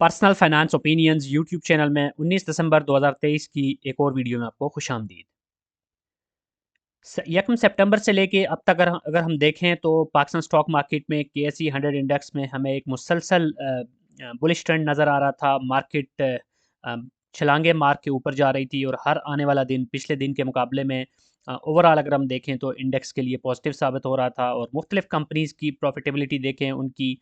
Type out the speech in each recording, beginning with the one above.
Personal finance opinions YouTube channel में 19 दिसंबर 2023 की एक और वीडियो में आपको खुशामदीद। यकम सितंबर से लेके अब तक अगर हम देखें तो पाकिस्तान स्टॉक मार्केट में केएसई 100 इंडेक्स में हमें एक मुसलसल बुलिश ट्रेंड नज़र आ रहा था। मार्केट छलांगे मार के ऊपर जा रही थी और हर आने वाला दिन पिछले दिन के मुकाबले में ओवरऑल अगर हम देखें तो इंडेक्स के लिए पॉजिटिव साबित हो रहा था। और मुख्तलिफ कंपनीज़ की प्रॉफिटेबिलिटी देखें, उनकी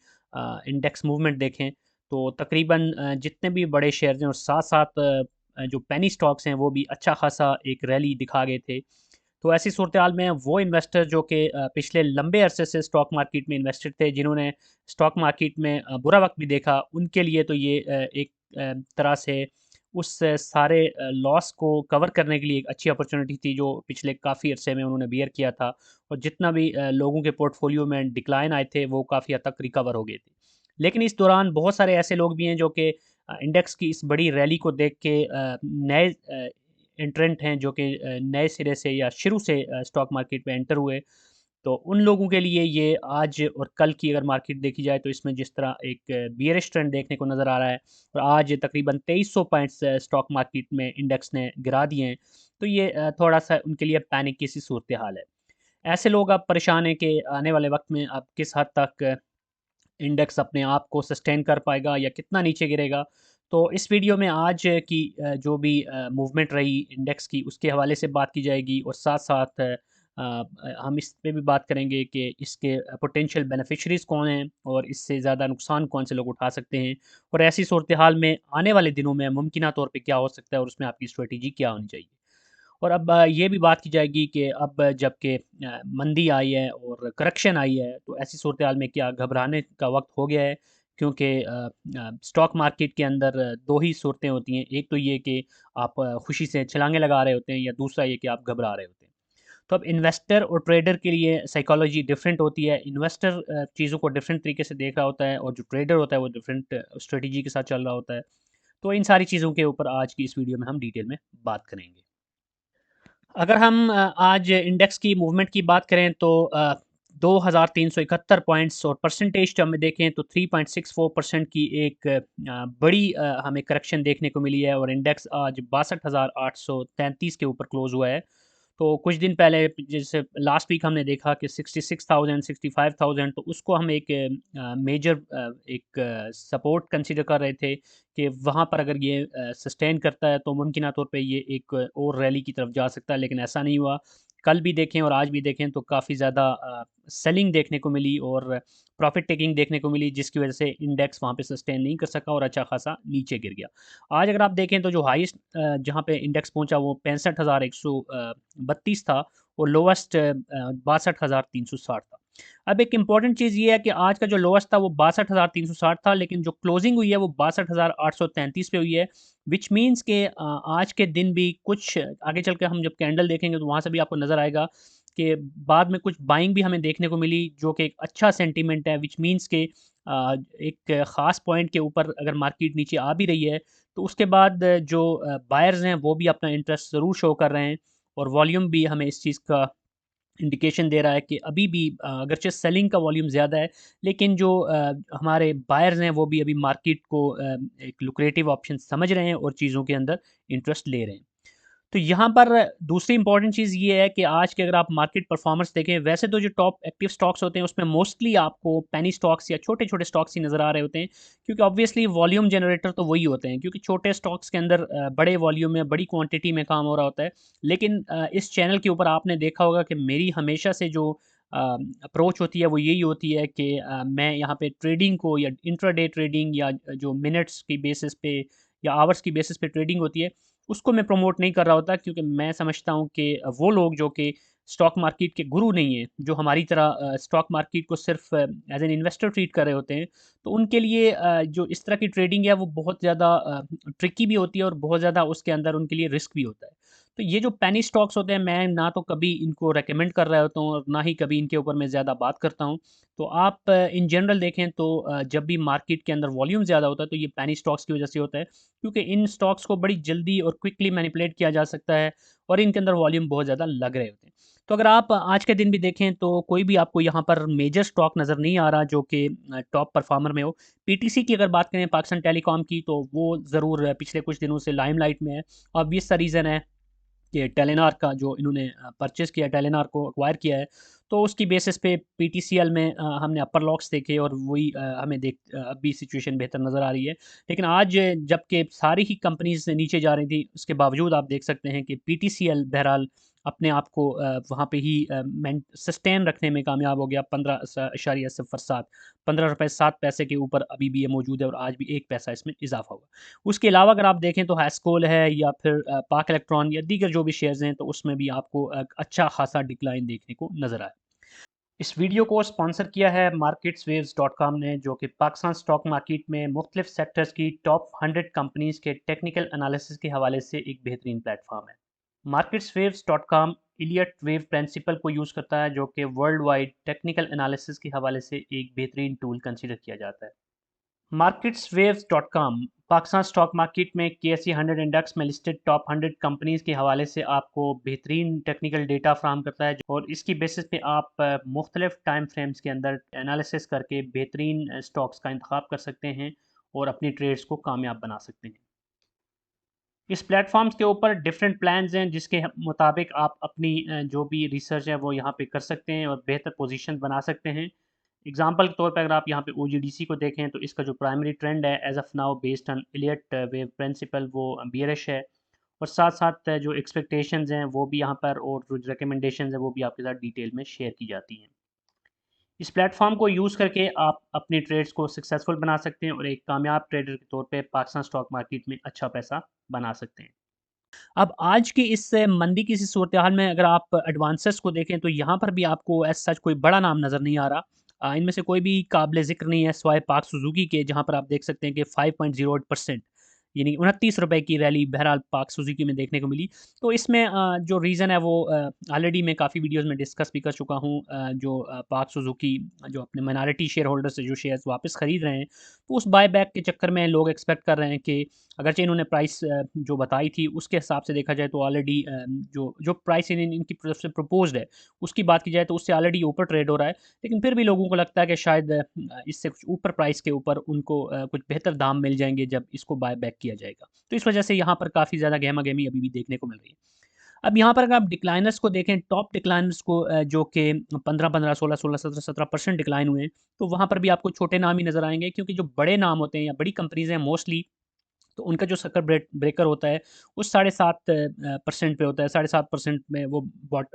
इंडेक्स मूवमेंट देखें तो तकरीबन जितने भी बड़े शेयर्स हैं और साथ साथ जो पेनी स्टॉक्स हैं वो भी अच्छा खासा एक रैली दिखा गए थे। तो ऐसी सूरत-हाल में वो इन्वेस्टर जो कि पिछले लंबे अरसे से स्टॉक मार्केट में इन्वेस्टेड थे, जिन्होंने स्टॉक मार्केट में बुरा वक़्त भी देखा, उनके लिए तो ये एक तरह से उस सारे लॉस को कवर करने के लिए एक अच्छी अपॉर्च्युनिटी थी, जो पिछले काफ़ी अरसे में उन्होंने बियर किया था। और जितना भी लोगों के पोर्टफोलियो में डिक्लाइन आए थे, वो काफ़ी हद तक रिकवर हो गए थे। लेकिन इस दौरान बहुत सारे ऐसे लोग भी हैं जो कि इंडेक्स की इस बड़ी रैली को देख के नए एंट्रेंट हैं जो कि नए सिरे से या शुरू से स्टॉक मार्केट में एंटर हुए। तो उन लोगों के लिए ये आज और कल की अगर मार्केट देखी जाए तो इसमें जिस तरह एक बियरिश ट्रेंड देखने को नज़र आ रहा है और आज तकरीबन 2300 पॉइंट्स स्टॉक मार्केट में इंडेक्स ने गिरा दिए हैं। तो ये थोड़ा-सा उनके लिए पैनिक की सी सूरत-ए-हाल है। ऐसे लोग अब परेशान हैं कि आने वाले वक़्त में अब किस हद तक इंडेक्स अपने आप को सस्टेन कर पाएगा या कितना नीचे गिरेगा। तो इस वीडियो में आज की जो भी मूवमेंट रही इंडेक्स की उसके हवाले से बात की जाएगी और साथ-साथ हम इस पे भी बात करेंगे कि इसके पोटेंशियल बेनिफिशियरीज़ कौन हैं और इससे ज़्यादा नुकसान कौन से लोग उठा सकते हैं और ऐसी सूरत-ए-हाल में आने वाले दिनों में मुमकिना तौर पे क्या हो सकता है और उसमें आपकी स्ट्रैटेजी क्या होनी चाहिए। और अब ये भी बात की जाएगी कि अब जबकि मंदी आई है और करेक्शन आई है, तो ऐसी सूरत-हाल में क्या घबराने का वक़्त हो गया है? क्योंकि स्टॉक मार्केट के अंदर 2 ही सूरतें होती हैं। एक तो ये कि आप खुशी से छलांगे लगा रहे होते हैं या दूसरा ये कि आप घबरा रहे होते हैं। तो अब इन्वेस्टर और ट्रेडर के लिए साइकोलॉजी डिफरेंट होती है। इन्वेस्टर चीज़ों को डिफरेंट तरीके से देख रहा होता है और जो ट्रेडर होता है वो डिफरेंट स्ट्रैटेजी के साथ चल रहा होता है। तो इन सारी चीज़ों के ऊपर आज की इस वीडियो में हम डिटेल में बात करेंगे। अगर हम आज इंडेक्स की मूवमेंट की बात करें तो 2371 पॉइंट्स और परसेंटेज टर्म में देखें तो 3.64% की एक बड़ी हमें करेक्शन देखने को मिली है और इंडेक्स आज 62,833 के ऊपर क्लोज़ हुआ है। तो कुछ दिन पहले जैसे लास्ट वीक हमने देखा कि 66,000 65,000 तो उसको हम एक मेजर एक सपोर्ट कंसीडर कर रहे थे कि वहाँ पर अगर ये सस्टेन करता है तो मुमकिन तौर पे ये एक और रैली की तरफ जा सकता है, लेकिन ऐसा नहीं हुआ। कल भी देखें और आज भी देखें तो काफ़ी ज़्यादा सेलिंग देखने को मिली और प्रॉफिट टेकिंग देखने को मिली, जिसकी वजह से इंडेक्स वहाँ पे सस्टेन नहीं कर सका और अच्छा खासा नीचे गिर गया। आज अगर आप देखें तो जो हाईएस्ट जहाँ पे इंडेक्स पहुँचा वो 65,132 था और लोवेस्ट 62,360 था। अब एक इम्पॉर्टेंट चीज़ ये है कि आज का जो लोवेस्ट था वो 62,360 था, लेकिन जो क्लोजिंग हुई है वो 62,833 पे हुई है, व्हिच मीन्स कि आज के दिन भी कुछ आगे चल के हम जब कैंडल देखेंगे तो वहाँ से भी आपको नज़र आएगा कि बाद में कुछ बाइंग भी हमें देखने को मिली, जो कि एक अच्छा सेंटीमेंट है, व्हिच मीन्स कि एक ख़ास पॉइंट के ऊपर अगर मार्केट नीचे आ भी रही है तो उसके बाद जो बायर्स हैं वो भी अपना इंटरेस्ट ज़रूर शो कर रहे हैं और वॉल्यूम भी हमें इस चीज़ का इंडिकेशन दे रहा है कि अभी भी अगरचे सेलिंग का वॉल्यूम ज़्यादा है, लेकिन जो हमारे बायर्स हैं वो भी अभी मार्केट को एक लुक्रेटिव ऑप्शन समझ रहे हैं और चीज़ों के अंदर इंटरेस्ट ले रहे हैं। तो यहाँ पर दूसरी इंपॉर्टेंट चीज़ ये है कि आज के अगर आप मार्केट परफॉर्मेंस देखें, वैसे तो जो टॉप एक्टिव स्टॉक्स होते हैं उसमें मोस्टली आपको पेनी स्टॉक्स या छोटे-छोटे स्टॉक्स ही नज़र आ रहे होते हैं, क्योंकि ऑब्वियसली वॉल्यूम जनरेटर तो वही होते हैं, क्योंकि छोटे स्टॉक्स के अंदर बड़े वॉल्यूम में, बड़ी क्वांटिटी में काम हो रहा होता है। लेकिन इस चैनल के ऊपर आपने देखा होगा कि मेरी हमेशा से जो अप्रोच होती है वो यही होती है कि मैं यहाँ पे ट्रेडिंग को या इंट्राडे ट्रेडिंग या जो मिनट्स की बेसिस पे या आवर्स की बेसिस पे ट्रेडिंग होती है उसको मैं प्रमोट नहीं कर रहा होता, क्योंकि मैं समझता हूँ कि वो लोग जो कि स्टॉक मार्केट के गुरु नहीं हैं, जो हमारी तरह स्टॉक मार्केट को सिर्फ एज एन इन्वेस्टर ट्रीट कर रहे होते हैं, तो उनके लिए जो इस तरह की ट्रेडिंग है वो बहुत ज़्यादा ट्रिकी भी होती है और बहुत ज़्यादा उसके अंदर उनके लिए रिस्क भी होता है। तो ये जो पेनी स्टॉक्स होते हैं, मैं ना तो कभी इनको रेकमेंड कर रहा होता हूँ और ना ही कभी इनके ऊपर मैं ज़्यादा बात करता हूँ। तो आप इन जनरल देखें तो जब भी मार्केट के अंदर वॉल्यूम ज़्यादा होता है तो ये पेनी स्टॉक्स की वजह से होता है, क्योंकि इन स्टॉक्स को बड़ी जल्दी और क्विकली मैनिपुलेट किया जा सकता है और इनके अंदर वॉल्यूम बहुत ज़्यादा लग रहे होते हैं। तो अगर आप आज के दिन भी देखें तो कोई भी आपको यहाँ पर मेजर स्टॉक नज़र नहीं आ रहा जो कि टॉप परफॉर्मर में हो। पीटीसी की अगर बात करें, पाकिस्तान टेलीकॉम की, तो वो ज़रूर पिछले कुछ दिनों से लाइमलाइट में है। ऑब्वियस सा रीज़न है कि टेलीनॉर का जो इन्होंने परचेज़ किया, टेलीनॉर को एक्वायर किया है, तो उसकी बेसिस पे पीटीसीएल में हमने अपर लॉक्स देखे और वही हमें अभी सिचुएशन बेहतर नज़र आ रही है। लेकिन आज जबकि सारी ही कंपनीज़ नीचे जा रही थी, उसके बावजूद आप देख सकते हैं कि पीटीसीएल बहरहाल अपने आप को वहाँ पे ही सस्टेन रखने में कामयाब हो गया। 15.07 ₹15.07 के ऊपर अभी भी ये मौजूद है और आज भी 1 पैसा इसमें इज़ाफ़ा हुआ। उसके अलावा अगर आप देखें तो हैस्कोल है या फिर पाक इलेक्ट्रॉन या दीगर जो भी शेयर्स हैं, तो उसमें भी आपको अच्छा खासा डिक्लाइन देखने को नज़र आया। इस वीडियो को स्पॉन्सर किया है marketswaves.com ने, जो कि पाकिस्तान स्टॉक मार्केट में मुख्तलिफ सेक्टर्स की टॉप 100 कंपनीज के टेक्निकल एनालिसिस के हवाले से एक बेहतरीन प्लेटफॉर्म है। marketswaves.com इलियट वेव प्रिंसिपल को यूज़ करता है, जो कि वर्ल्ड वाइड टेक्निकल एनालिसिस के हवाले से एक बेहतरीन टूल कंसिडर किया जाता है। marketswaves.com पाकिस्तान स्टॉक मार्केट में KSE 100 इंडेक्स में लिस्टेड टॉप 100 कंपनीज के हवाले से आपको बेहतरीन टेक्निकल डेटा फ्राहम करता है और इसकी बेसिस पे आप मुख्तलिफ टाइम फ्रेम्स के अंदर एनालिसिस करके बेहतरीन स्टॉक्स का इंतखाब कर सकते हैं और अपनी ट्रेड्स को कामयाब बना सकते हैं। इस प्लेटफॉर्म्स के ऊपर डिफरेंट प्लान्स हैं जिसके मुताबिक आप अपनी जो भी रिसर्च है वो यहाँ पे कर सकते हैं और बेहतर पोजीशन बना सकते हैं। एग्जांपल के तौर पे अगर आप यहाँ पे OGDC को देखें तो इसका जो प्राइमरी ट्रेंड है as of now based on Elliott wave principle वो बियरिश है, और साथ साथ जो एक्सपेक्टेशंस हैं वो भी यहाँ पर और जो रिकमेंडेशंस हैं वो भी आपके साथ डिटेल में शेयर की जाती हैं। इस प्लेटफॉर्म को यूज़ करके आप अपनी ट्रेड्स को सक्सेसफुल बना सकते हैं और एक कामयाब ट्रेडर के तौर पे पाकिस्तान स्टॉक मार्केट में अच्छा पैसा बना सकते हैं। अब आज की इस मंदी की सी सूरत-ए-हाल में अगर आप एडवांसेस को देखें तो यहाँ पर भी आपको एज़ सच कोई बड़ा नाम नज़र नहीं आ रहा। इनमें से कोई भी काबिल ज़िक्र नहीं है सिवाय पाक सुज़ुकी के, जहाँ पर आप देख सकते हैं कि 5.08% यानी ₹29 की रैली बहरहाल पाक सुज़ुकी में देखने को मिली। तो इसमें जो रीज़न है वो ऑलरेडी मैं काफ़ी वीडियोज़ में डिस्कस भी कर चुका हूँ। जो पाक सुज़ुकी जो अपने माइनॉरिटी शेयर होल्डर से जो शेयर्स वापस ख़रीद रहे हैं, तो उस बायबैक के चक्कर में लोग एक्सपेक्ट कर रहे हैं कि अगरचे इन्होंने प्राइस जो बताई थी उसके हिसाब से देखा जाए तो ऑलरेडी जो जो प्राइस इनकी तरफ से प्रपोज्ड है उसकी बात की जाए तो उससे ऑलरेडी ऊपर ट्रेड हो रहा है। लेकिन फिर भी लोगों को लगता है कि शायद इससे कुछ ऊपर प्राइस के ऊपर उनको कुछ बेहतर दाम मिल जाएँगे जब इसको बाय बैक किया जाएगा। तो इस वजह से यहाँ पर काफ़ी ज़्यादा गहमा-गहमी अभी भी देखने को मिल रही है। अब यहाँ पर अगर आप डिक्लाइनर्स को देखें, टॉप डिक्लाइनर्स को जो कि 15-15, 16-16, 17-17% डिक्लाइन हुए हैं, तो वहाँ पर भी आपको छोटे नाम ही नज़र आएँगे, क्योंकि जो बड़े नाम होते हैं या बड़ी कंपनीज़ हैं मोस्टली, तो उनका जो सर्किट ब्रेकर होता है वो 7.5% पे होता है, 7.5% में वो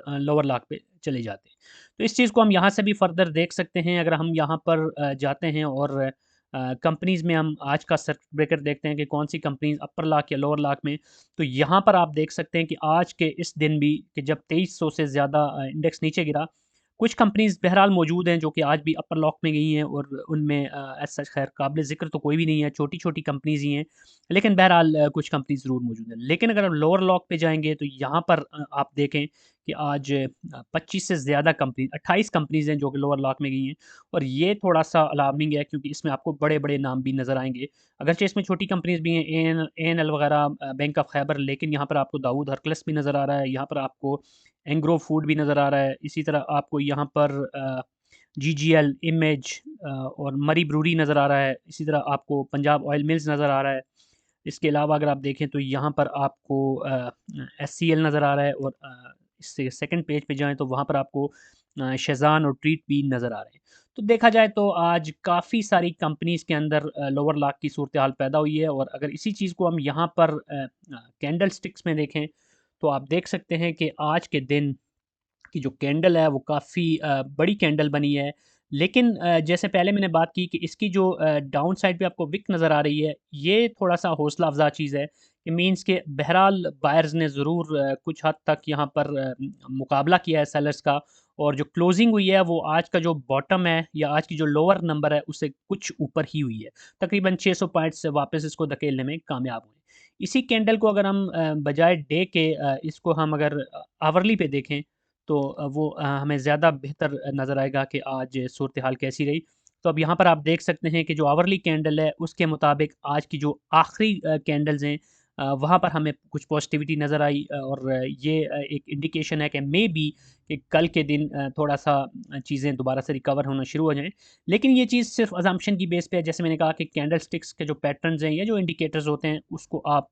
लोअर लाक पे चले जाते हैं। तो इस चीज़ को हम यहाँ से भी फर्दर देख सकते हैं अगर हम यहाँ पर जाते हैं और कंपनीज़ में हम आज का सर्किट ब्रेकर देखते हैं कि कौन सी कंपनीज़ अपर लाक या लोअर लाक में। तो यहाँ पर आप देख सकते हैं कि आज के इस दिन भी कि जब 2300 से ज़्यादा इंडेक्स नीचे गिरा, कुछ कंपनीज़ बहरहाल मौजूद हैं जो कि आज भी अपर लॉक में गई हैं और उनमें एज़ सच खैर काबिल ज़िक्र तो कोई भी नहीं है, छोटी-छोटी कंपनीज़ ही हैं। लेकिन बहरहाल कुछ कंपनीज़ ज़रूर मौजूद हैं। लेकिन अगर आप लोअर लॉक पे जाएँगे तो यहाँ पर आप देखें कि आज 25 से ज़्यादा कंपनी 28 कंपनीज़ हैं जो कि लोअर लॉक में गई हैं, और ये थोड़ा-सा अलार्मिंग है क्योंकि इसमें आपको बड़े-बड़े नाम भी नज़र आएँगे। अगरचे इसमें छोटी कंपनीज़ भी हैं, एएनएल वगैरह, बैंक ऑफ खैबर, लेकिन यहाँ पर आपको दाऊद हरक्लस भी नज़र आ रहा है, यहाँ पर आपको एंग्रो फूड भी नज़र आ रहा है। इसी तरह आपको यहाँ पर जीजीएल, इमेज और मरी ब्रूरी नज़र आ रहा है। इसी तरह आपको पंजाब ऑयल मिल्स नज़र आ रहा है। इसके अलावा अगर आप देखें तो यहाँ पर आपको एचसीएल नज़र आ रहा है, और इससे सेकंड पेज पे जाएँ तो वहाँ पर आपको शेज़ान और ट्रीट भी नज़र आ रहे हैं। तो देखा जाए तो आज काफ़ी सारी कंपनीज़ के अंदर लोअर लॉक की सूरत-ए-हाल पैदा हुई है, और अगर इसी चीज़ को हम यहाँ पर कैंडल स्टिक्स में देखें, तो आप देख सकते हैं कि आज के दिन की जो कैंडल है वो काफ़ी बड़ी कैंडल बनी है। लेकिन जैसे पहले मैंने बात की कि इसकी जो डाउन साइड पे आपको विक नज़र आ रही है, ये थोड़ा-सा हौसला अफ़ज़ा चीज़ है। it मीन्स कि बहरहाल बायर्स ने ज़रूर कुछ हद तक यहाँ पर मुकाबला किया है सेलर्स का, और जो क्लोजिंग हुई है वो आज का जो बॉटम है या आज की जो लोअर नंबर है उससे कुछ ऊपर ही हुई है। तकरीबन 600 पॉइंट्स से वापस इसको धकेलने में कामयाब हुए। इसी कैंडल को अगर हम बजाय डे के इसको हम अगर आवरली पे देखें तो वो हमें ज़्यादा बेहतर नज़र आएगा कि आज सूरत हाल कैसी रही। तो अब यहाँ पर आप देख सकते हैं कि जो आवरली कैंडल है उसके मुताबिक आज की जो आखिरी कैंडल्स हैं वहाँ पर हमें कुछ पॉजिटिविटी नज़र आई और ये एक इंडिकेशन है कि मे बी कि कल के दिन थोड़ा-सा चीज़ें दोबारा से रिकवर होना शुरू हो जाएँ। लेकिन ये चीज़ सिर्फ़ अज़म्पशन की बेस पे है, जैसे मैंने कहा कि कैंडलस्टिक्स के जो पैटर्न्स हैं या जो इंडिकेटर्स होते हैं, उसको आप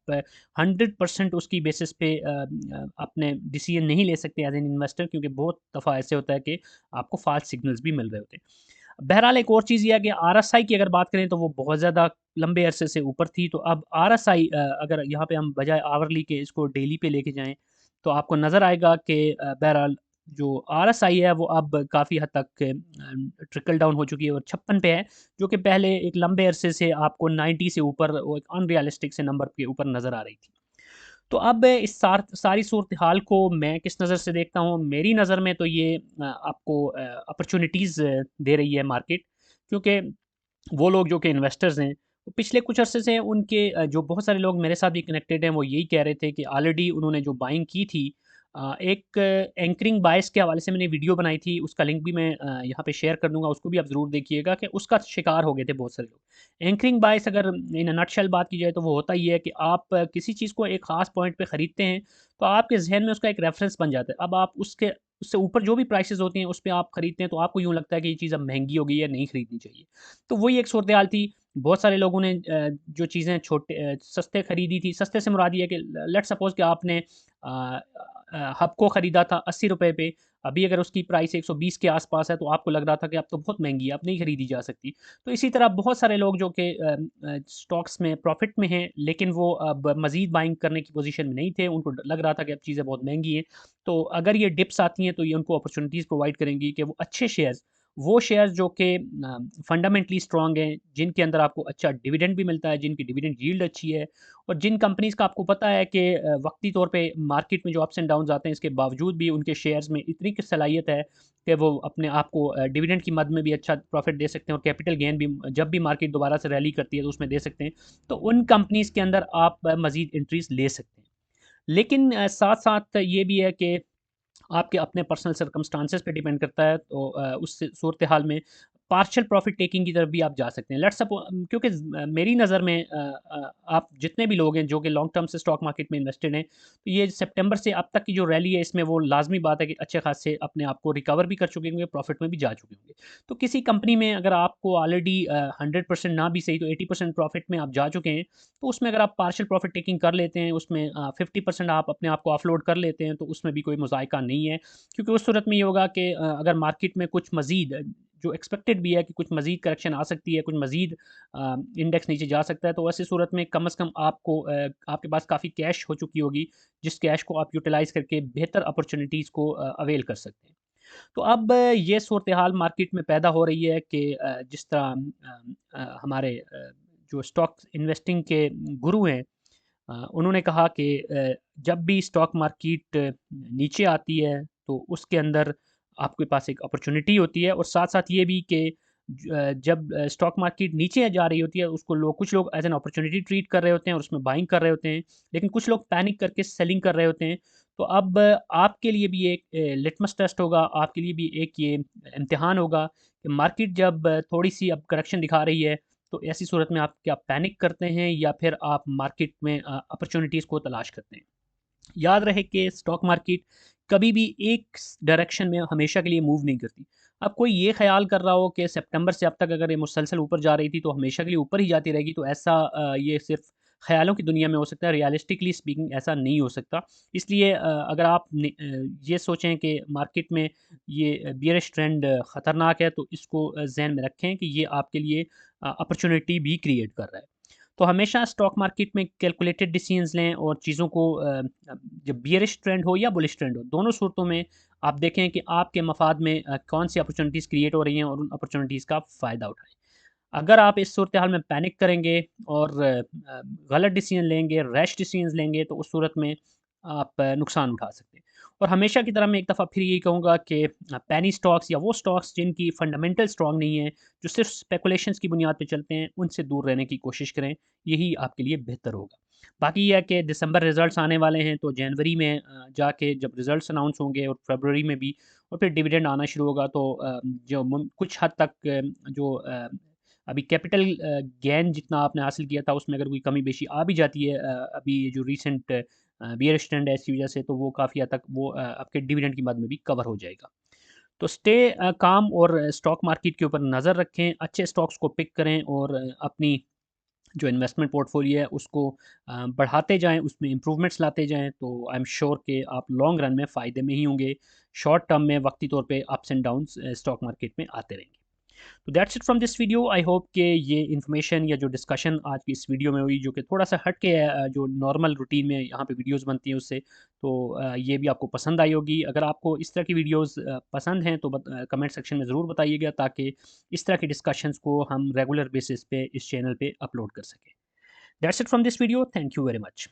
100% उसकी बेसिस पे अपने डिसीज़न नहीं ले सकते एज़ एन इन्वेस्टर, क्योंकि बहुत दफ़ा ऐसे होता है कि आपको फ़ाल्स सिग्नल्स भी मिल रहे होते हैं। बहरहाल एक और चीज़ ये है कि आरएसआई की अगर बात करें तो वो बहुत ज़्यादा लंबे अरसे से ऊपर थी, तो अब आरएसआई अगर यहाँ पे हम बजाय आवरली के इसको डेली पे लेके जाएँ, तो आपको नज़र आएगा कि बहरहाल जो आरएसआई है वो अब काफ़ी हद तक ट्रिकल डाउन हो चुकी है और 56 पे है, जो कि पहले एक लंबे अरसे से आपको 90 से ऊपर वो एक अनरियलिस्टिक से नंबर के ऊपर नज़र आ रही थी। तो अब इस सारी सूरत-हाल को मैं किस नज़र से देखता हूँ, मेरी नज़र में तो ये आपको अपॉर्च्युनिटीज़ दे रही है मार्केट, क्योंकि वो लोग जो कि इन्वेस्टर्स हैं, वो पिछले कुछ अरसे से उनके जो बहुत सारे लोग मेरे साथ भी कनेक्टेड हैं, वो यही कह रहे थे कि ऑलरेडी उन्होंने जो बाइंग की थी एक एंकरिंग बायस के हवाले से मैंने वीडियो बनाई थी, उसका लिंक भी मैं यहाँ पे शेयर कर दूँगा, उसको भी आप ज़रूर देखिएगा कि उसका शिकार हो गए थे बहुत सारे लोग। एंकरिंग बायस अगर इन अ नटशेल बात की जाए तो वो होता ये है कि आप किसी चीज़ को एक ख़ास पॉइंट पे खरीदते हैं, तो आपके ज़हन में उसका एक रेफ़रेंस बन जाता है। अब आप उससे ऊपर जो भी प्राइसेज़ होती हैं, उस पे आप खरीदते हैं, तो आपको यूँ लगता है कि ये चीज़ अब महँगी हो गई है, नहीं खरीदनी चाहिए। तो वही एक सूरत-हाल थी। बहुत सारे लोगों ने जो चीज़ें सस्ते खरीदी थी, सस्ते से मुराद ये है कि लेट्स सपोज़ कि आपने हब को खरीदा था ₹80 पे, अभी अगर उसकी प्राइस 120 के आस-पास है, तो आपको लग रहा था कि अब तो बहुत महँगी है, अब नहीं खरीदी जा सकती। तो इसी तरह बहुत सारे लोग जो कि स्टॉक्स में प्रॉफ़िट में हैं, लेकिन वो अब मज़ीद बाइंग करने की पोज़ीशन में नहीं थे, उनको लग रहा था कि अब चीज़ें बहुत महँगी हैं। तो अगर ये डिप्स आती हैं, तो ये उनको अपॉर्च्युनिटीज़ प्रोवाइड करेंगी कि वो अच्छे शेयर्स, वो शेयर्स जो कि फंडामेंटली स्ट्रॉन्ग हैं, जिनके अंदर आपको अच्छा डिविडेंड भी मिलता है, जिनकी डिविडेंड यील्ड अच्छी है और जिन कंपनीज़ का आपको पता है कि वक़्ती तौर पे मार्केट में जो अप्स एंड डाउन्स आते हैं, इसके बावजूद भी उनके शेयर्स में इतनी की सलाहियत है कि वो अपने आप को डिविडेंड की मद में भी अच्छा प्रॉफ़िट दे सकते हैं और कैपिटल गेन भी जब भी मार्केट दोबारा से रैली करती है, तो उसमें दे सकते हैं। तो उन कंपनीज़ के अंदर आप मज़ीद एंट्रीज़ ले सकते हैं। लेकिन साथ-साथ ये भी है कि आपके अपने पर्सनल सर्कमस्टांसेस पे डिपेंड करता है, तो उस सूरत हाल में पार्शियल प्रॉफिट टेकिंग की तरफ भी आप जा सकते हैं। लेट्स सपो क्योंकि मेरी नज़र में आप जितने भी लोग हैं जो कि लॉन्ग टर्म से स्टॉक मार्केट में इन्वेस्टेड हैं, तो ये सितंबर से अब तक की जो रैली है इसमें वो लाजमी बात है कि अच्छे खासे अपने आप को रिकवर भी कर चुके होंगे, प्रॉफिट में भी जा चुके होंगे। तो किसी कंपनी में अगर आपको ऑलरेडी 100% ना भी सही तो 80% प्रॉफिट में आप जा चुके हैं, तो उसमें अगर आप पार्शियल प्रॉफिट टेकिंग कर लेते हैं, उसमें 50% आप अपने आप को ऑफलोड कर लेते हैं, तो उसमें भी कोई मज़ायका नहीं है। क्योंकि उस सूरत में ये होगा कि अगर मार्केट में कुछ मज़ीद जो एक्सपेक्टेड भी है कि कुछ मज़ीद करेक्शन आ सकती है, कुछ मज़ीद इंडेक्स नीचे जा सकता है, तो ऐसी सूरत में कम से कम आपको आपके पास काफ़ी कैश हो चुकी होगी, जिस कैश को आप यूटिलाइज़ करके बेहतर अपॉर्च्युनिटीज़ को अवेल कर सकते हैं। तो अब ये सूरत-ए-हाल मार्केट में पैदा हो रही है कि जिस तरह हमारे जो स्टॉक इन्वेस्टिंग के गुरु हैं, उन्होंने कहा कि जब भी स्टॉक मार्केट नीचे आती है, तो उसके अंदर आपके पास एक अपॉर्च्युनिटी होती है और साथ-साथ ये भी कि जब स्टॉक मार्केट नीचे जा रही होती है, उसको लोग कुछ लोग एज़ एन अपॉर्च्युनिटी ट्रीट कर रहे होते हैं और उसमें बाइंग कर रहे होते हैं, लेकिन कुछ लोग पैनिक करके सेलिंग कर रहे होते हैं। तो अब आपके लिए भी एक लिटमस टेस्ट होगा, आपके लिए भी एक ये इम्तिहान होगा कि मार्केट जब थोड़ी-सी अब करेक्शन दिखा रही है, तो ऐसी सूरत में आप क्या पैनिक करते हैं या फिर आप मार्केट में अपॉर्च्युनिटीज़ को तलाश करते हैं? याद रहे कि स्टॉक मार्केट कभी भी एक डायरेक्शन में हमेशा के लिए मूव नहीं करती। अब कोई ये ख़्याल कर रहा हो कि सितंबर से अब तक अगर ये मुसलसल ऊपर जा रही थी तो हमेशा के लिए ऊपर ही जाती रहेगी, तो ऐसा ये सिर्फ़ ख़्यालों की दुनिया में हो सकता है, रियलिस्टिकली स्पीकिंग ऐसा नहीं हो सकता। इसलिए अगर आप ये सोचें कि मार्केट में ये बियरिश ट्रेंड ख़तरनाक है, तो इसको ज़हन में रखें कि ये आपके लिए अपॉर्च्युनिटी भी क्रिएट कर रहा है। तो हमेशा स्टॉक मार्केट में कैलकुलेटेड डिसीजंस लें और चीज़ों को जब बियरिश ट्रेंड हो या बुलिश ट्रेंड हो, दोनों सूरतों में आप देखें कि आपके मफाद में कौन सी अपॉर्चुनिटीज़ क्रिएट हो रही हैं और उन अपॉर्चुनिटीज़ का फ़ायदा उठाएँ। अगर आप इस सूरत हाल में पैनिक करेंगे और गलत डिसीजन लेंगे, रैश डिसीजंस लेंगे, तो उस सूरत में आप नुकसान उठा सकते हैं। और हमेशा की तरह मैं एक दफ़ा फिर यही कहूँगा कि पेनी स्टॉक्स या वो स्टॉक्स जिनकी फंडामेंटल स्ट्रॉन्ग नहीं है, जो सिर्फ़ स्पेकुलेशंस की बुनियाद पे चलते हैं, उनसे दूर रहने की कोशिश करें। यही आपके लिए बेहतर होगा। बाकी ये है कि दिसंबर रिज़ल्ट्स आने वाले हैं, तो जनवरी में जाके जब रिज़ल्ट्स अनाउंस होंगे और फरवरी में भी, और फिर डिविडेंड आना शुरू होगा, तो जो कुछ हद तक जो अभी कैपिटल गेन जितना आपने हासिल किया था उसमें अगर कोई कमी बेशी आ भी जाती है, अभी ये जो रिसेंट बियरिश ट्रेंड है इसकी वजह से, तो वो काफ़ी हद तक वो आपके डिविडेंड की मद में भी कवर हो जाएगा। तो स्टे काम और स्टॉक मार्केट के ऊपर नज़र रखें, अच्छे स्टॉक्स को पिक करें और अपनी जो इन्वेस्टमेंट पोर्टफोलियो है उसको बढ़ाते जाएँ, उसमें इम्प्रूवमेंट्स लाते जाएँ, तो आई एम श्योर कि आप लॉन्ग रन में फ़ायदे में ही होंगे। शॉर्ट टर्म में वक्ती तौर पे ups and downs stock market में आते रहेंगे। तो that's it from this video. I hope कि ये इन्फॉर्मेशन या जो डिस्कशन आज की इस वीडियो में हुई, जो कि थोड़ा सा हट के है जो नॉर्मल रूटीन में यहाँ पे वीडियोस बनती हैं उससे, तो ये भी आपको पसंद आई होगी। अगर आपको इस तरह की वीडियोस पसंद हैं तो कमेंट सेक्शन में ज़रूर बताइएगा, ताकि इस तरह की डिस्कशंस को हम रेगुलर बेसिस पे इस चैनल पे अपलोड कर सकें। That's it from this video. Thank you very much.